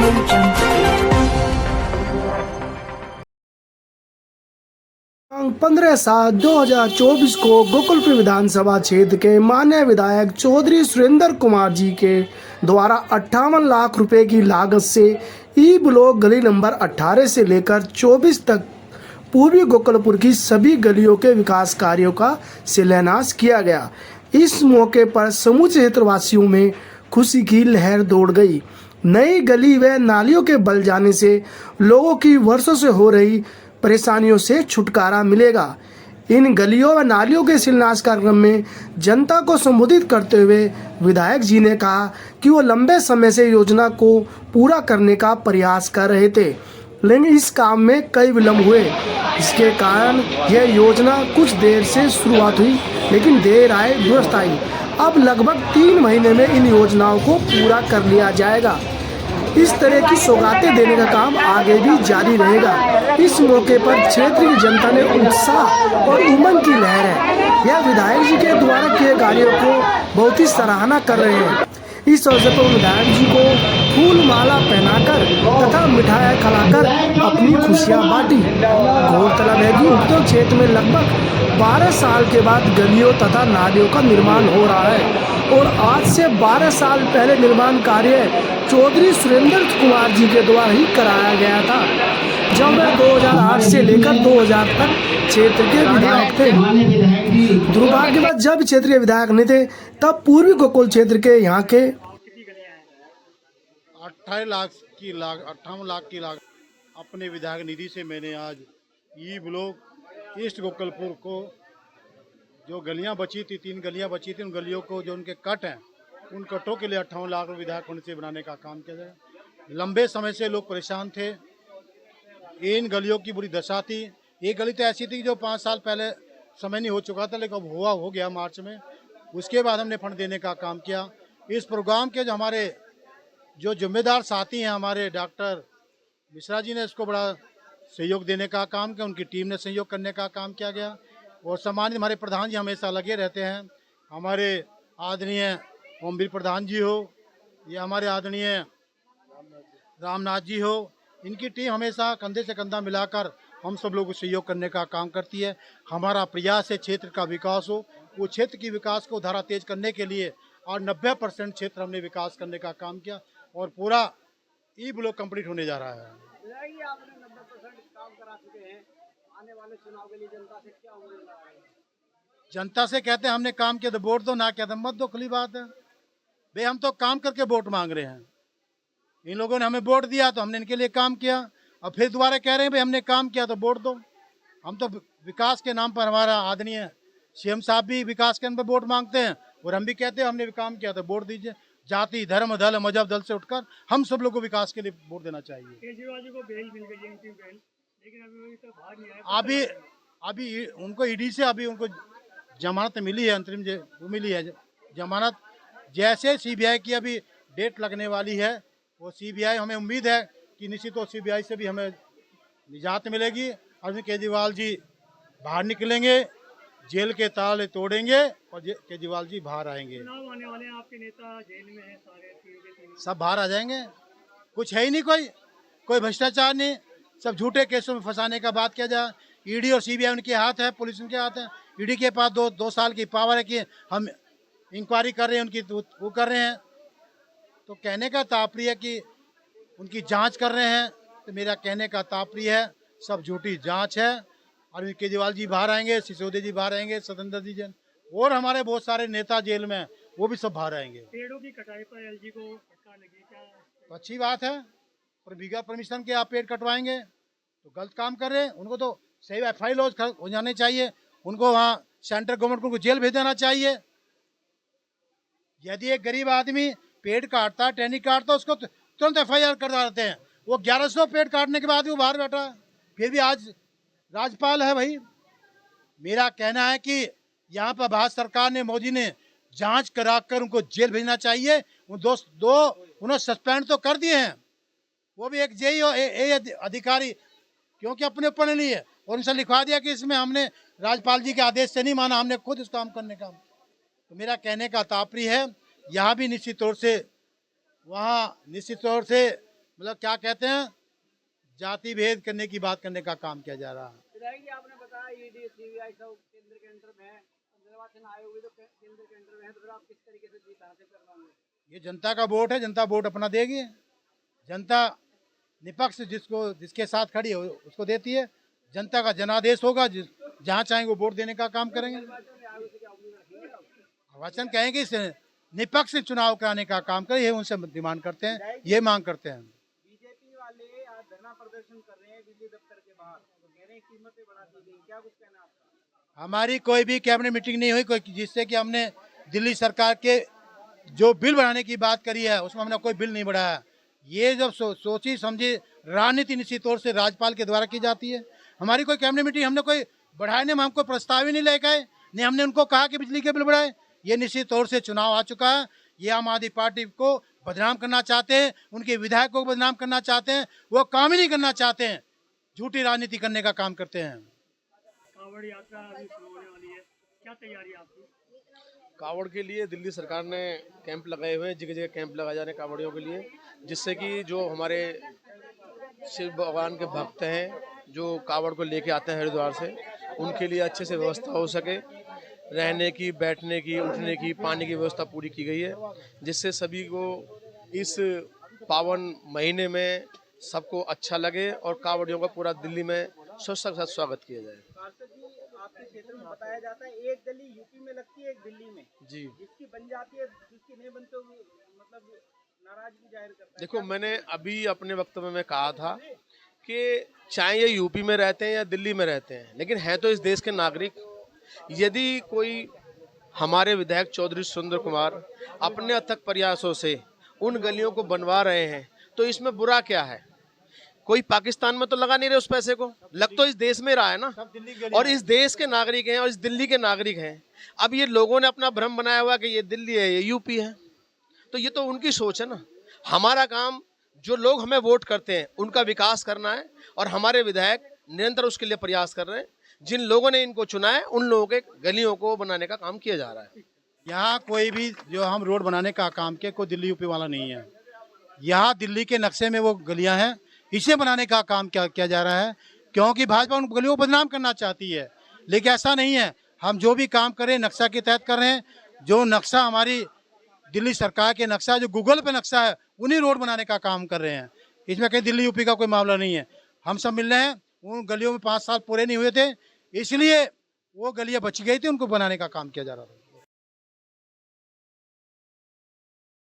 15/7/2024 को गोकुलपुर विधानसभा क्षेत्र के माननीय विधायक चौधरी सुरेंद्र कुमार जी के द्वारा 58 लाख रुपए की लागत से ई ब्लॉक गली नंबर 18 से लेकर 24 तक पूर्वी गोकुलपुर की सभी गलियों के विकास कार्यों का शिलान्यास किया गया। इस मौके पर समूचे क्षेत्रवासियों में खुशी की लहर दौड़ गई। नई गली व नालियों के बन जाने से लोगों की वर्षों से हो रही परेशानियों से छुटकारा मिलेगा। इन गलियों व नालियों के शिलान्यास कार्यक्रम में जनता को संबोधित करते हुए विधायक जी ने कहा कि वो लंबे समय से योजना को पूरा करने का प्रयास कर रहे थे, लेकिन इस काम में कई विलम्ब हुए, जिसके कारण यह योजना कुछ देर से शुरुआत हुई, लेकिन देर आए दुरुस्त आई। अब लगभग 3 महीने में इन योजनाओं को पूरा कर लिया जाएगा। इस तरह की सौगातें देने का काम आगे भी जारी रहेगा। इस मौके पर क्षेत्र की जनता ने उत्साह और उमंग की लहर है। यह विधायक जी के द्वारा किए कार्यों को बहुत ही सराहना कर रहे हैं। इस अवसर पर विधायक जी को फूल माला पहनाकर तथा मिठाई खिलाकर अपनी खुशियां बांटी। गौरतलब है कि उक्त क्षेत्र में लगभग 12 साल के बाद गलियों तथा नालियों का निर्माण हो रहा है और आज से 12 साल पहले निर्माण कार्य चौधरी सुरेंद्र कुमार जी के द्वारा ही कराया गया था, जब वह 2008 से लेकर 2000 तक क्षेत्र के विधायक थे। दुर्भाग्य के बाद जब क्षेत्र के विधायक नहीं थे, तब पूर्वी गोकुल क्षेत्र के यहाँ के 58 लाख की लागत अपने विधायक निधि से मैंने आज ई ब्लॉक ईस्ट गोकुलपुर को जो गलियां बची थी, 3 गलियां बची थी, उन गलियों को जो उनके कट हैं, उन कटों के लिए 58 लाख विधायक फंड से बनाने का काम किया जाए। लंबे समय से लोग परेशान थे, इन गलियों की बुरी दशा थी। ये गली तो ऐसी थी जो 5 साल पहले समय नहीं हो चुका था, लेकिन अब हो गया मार्च में। उसके बाद हमने फंड देने का काम किया। इस प्रोग्राम के जो हमारे जो जिम्मेदार साथी हैं, हमारे डॉक्टर मिश्रा जी ने इसको बड़ा सहयोग देने का काम किया, उनकी टीम ने सहयोग करने का काम किया गया। और सम्मानित हमारे प्रधान जी हमेशा लगे रहते हैं, हमारे आदरणीय ओमवीर प्रधान जी हो या हमारे आदरणीय रामनाथ जी हो, इनकी टीम हमेशा कंधे से कंधा मिलाकर हम सब लोग को सहयोग करने का काम करती है। हमारा प्रयास है क्षेत्र का विकास हो, वो क्षेत्र की विकास को धारा तेज करने के लिए और 90% क्षेत्र हमने विकास करने का काम किया और पूरा ई ब्लॉक कंप्लीट होने जा रहा है। आपने 90% काम करा चुके हैं, आने वाले चुनाव के लिए जनता से क्या उम्मीद है? जनता से कहते हैं हमने काम किया तो वोट दो, ना किया तो मत दो, खुली बात है भाई। हम तो काम करके वोट मांग रहे हैं। इन लोगों ने हमें वोट दिया तो हमने इनके लिए काम किया, और फिर दोबारा कह रहे हैं भाई हमने काम किया तो वोट दो। हम तो विकास के नाम पर, हमारा आदरणीय सीएम साहब भी विकास के नाम पर वोट मांगते हैं और हम भी कहते हैं हमने काम किया तो वोट दीजिए। जाति धर्म दल मजहब दल से उठकर हम सब लोग को विकास के लिए वोट देना चाहिए। केजरीवाल जी को बेल मिल गई है, लेकिन अभी तो बाहर नहीं आया। अभी उनको ईडी से अभी उनको जमानत मिली है, अंतरिम वो मिली है जमानत। जैसे सीबीआई की अभी डेट लगने वाली है, वो सीबीआई, हमें उम्मीद है कि निश्चित तो सीबीआई से भी हमें निजात मिलेगी। अरविंद केजरीवाल जी बाहर निकलेंगे, जेल के ताले तोड़ेंगे और केजरीवाल जी बाहर आएंगे। चुनाव आने वाले हैं, आपके नेता जेल में हैं, सारे सब बाहर आ जाएंगे। कुछ है ही नहीं, कोई भ्रष्टाचार नहीं, सब झूठे केसों में फंसाने का बात किया जाए। ईडी और सीबीआई उनके हाथ है, पुलिस उनके हाथ है। ईडी के पास 2 साल की पावर है कि हम इंक्वायरी कर रहे हैं, उनकी वो कर रहे हैं। तो कहने का तात्पर्य है कि उनकी जांच कर रहे हैं, तो मेरा कहने का तात्पर्य है सब झूठी जांच है। अरविंद केजरीवाल जी बाहर आएंगे, सिसोदिया जी बाहर आएंगे, सतेंद्र जी जैन और हमारे बहुत सारे नेता जेल में, वो भी सब बाहर आएंगे। पेड़ों की कटाई पर एलजी को फटकार लगी, क्या तो अच्छी बात है, पर बिना परमिशन के आप पेड़ कटवाएंगे तो गलत काम कर रहे हैं। उनको तो सही FI लॉज हो जाने चाहिए, उनको वहाँ सेंट्रल गवर्नमेंट को जेल भेज देना चाहिए। यदि एक गरीब आदमी पेड़ काटता है, टहनी काटता है, उसको तुरंत FIR कर देते हैं। वो 1100 पेड़ काटने के बाद भी वो बाहर बैठा है, फिर भी आज राज्यपाल है भाई। मेरा कहना है कि यहाँ पर भारत सरकार ने, मोदी ने जांच कराकर उनको जेल भेजना चाहिए। वो दो उन्होंने सस्पेंड तो कर दिए हैं, वो भी एक जेई और अधिकारी, क्योंकि अपने ऊपर नहीं लिए, और उनसे लिखवा दिया कि इसमें हमने राज्यपाल जी के आदेश से नहीं माना, हमने खुद इस काम करने का। तो मेरा कहने का तात्पर्य है यहाँ भी निश्चित तौर से, वहाँ निश्चित तौर से मतलब क्या कहते हैं, जाति भेद करने की बात करने का काम किया जा रहा है। विधायक जी, आपने बताया ईडी सीबीआई सब केंद्र के अंडर में है, निर्वाचन आयोग भी तो केंद्र के अंडर में है, तो फिर आप किस तरीके से जीत हासिल कर पाएंगे? ये जनता का वोट है, जनता वोट अपना देगी। जनता निपक्ष जिसके साथ खड़ी है उसको देती है। जनता का जनादेश होगा, जहाँ चाहेंगे वो वोट देने का काम करेंगे। वचन कहेंगे इस निपक्ष से चुनाव कराने का काम करें, ये उनसे डिमांड करते हैं, ये मांग करते हैं। बीजेपी वाले आज धरना प्रदर्शन कर रहे हैं बिजली दफ्तर के बाहर, तो कह रहे हैं कीमतें बढ़ा दी गई, क्या कुछ कहना है आपका? हमारी कोई भी कैबिनेट मीटिंग नहीं हुई कोई, जिससे कि हमने दिल्ली सरकार के जो बिल बढ़ाने की बात करी है उसमें हमने कोई बिल नहीं बढ़ाया। ये जब सोची समझी राजनीति निश्चित तौर से राज्यपाल के द्वारा की जाती है। हमारी कोई कैबिनेट मीटिंग हमने कोई बढ़ाने में हमको प्रस्ताव ही नहीं लेकर आए, नहीं हमने उनको कहा कि बिजली के बिल बढ़ाए। ये निश्चित तौर से चुनाव आ चुका है, ये आम आदमी पार्टी को बदनाम करना चाहते हैं, उनके विधायकों को बदनाम करना चाहते हैं, वो काम ही नहीं करना चाहते हैं, झूठी राजनीति करने का काम करते हैं। कांवड़ यात्रा अभी शुरू होने वाली है, क्या तैयारी है आपकी? कावड़ के लिए दिल्ली सरकार ने कैंप लगाए हुए हैं, जगह जगह कैंप लगाए जा रहे हैं कावड़ियों के लिए, जिससे कि जो हमारे शिव भगवान के भक्त हैं जो कावड़ को लेके आते हैं हरिद्वार से, उनके लिए अच्छे से व्यवस्था हो सके, रहने की, बैठने की, उठने की, पानी की व्यवस्था पूरी की गई है, जिससे सभी को इस पावन महीने में सबको अच्छा लगे और कावड़ियों का पूरा दिल्ली में स्वच्छता के साथ स्वागत किया जाए। पार्षद जी, आपके क्षेत्र में बताया जाता है एक गली यूपी में लगती है, एक दिल्ली में, जी, जिसकी बन जाती है, जिसकी नहीं बनती तो मतलब नाराजगी जाहिर करता है। देखो, मैंने अभी अपने वक्तव्य में कहा था कि चाहे ये यूपी में रहते हैं या दिल्ली में रहते हैं, लेकिन हैं तो इस देश के नागरिक। यदि कोई हमारे विधायक चौधरी सुरेंद्र कुमार अपने अथक प्रयासों से उन गलियों को बनवा रहे हैं तो इसमें बुरा क्या है? कोई पाकिस्तान में तो लगा नहीं रहे उस पैसे को, लग तो इस देश में रहा है ना, और इस देश के नागरिक हैं और इस दिल्ली के नागरिक हैं। अब ये लोगों ने अपना भ्रम बनाया हुआ कि ये दिल्ली है, ये यूपी है, तो ये तो उनकी सोच है ना। हमारा काम, जो लोग हमें वोट करते हैं उनका विकास करना है, और हमारे विधायक निरंतर उसके लिए प्रयास कर रहे हैं। जिन लोगों ने इनको चुना है उन लोगों के गलियों को बनाने का काम किया जा रहा है। यहाँ कोई भी जो हम रोड बनाने का काम किया, कोई दिल्ली यूपी वाला नहीं है। यहाँ दिल्ली के नक्शे में वो गलियां हैं, इसे बनाने का काम किया जा रहा है, क्योंकि भाजपा उन गलियों को बदनाम करना चाहती है। लेकिन ऐसा नहीं है, हम जो भी काम करें नक्शा के तहत कर रहे हैं। जो नक्शा हमारी दिल्ली सरकार के नक्शा, जो गूगल पे नक्शा है, उन्हीं रोड बनाने का काम कर रहे हैं। इसमें कहीं दिल्ली यूपी का कोई मामला नहीं है। हम सब मिल रहे हैं, उन गलियों में 5 साल पूरे नहीं हुए थे, इसलिए वो गलियां बच गई थी, उनको बनाने का काम किया जा रहा था।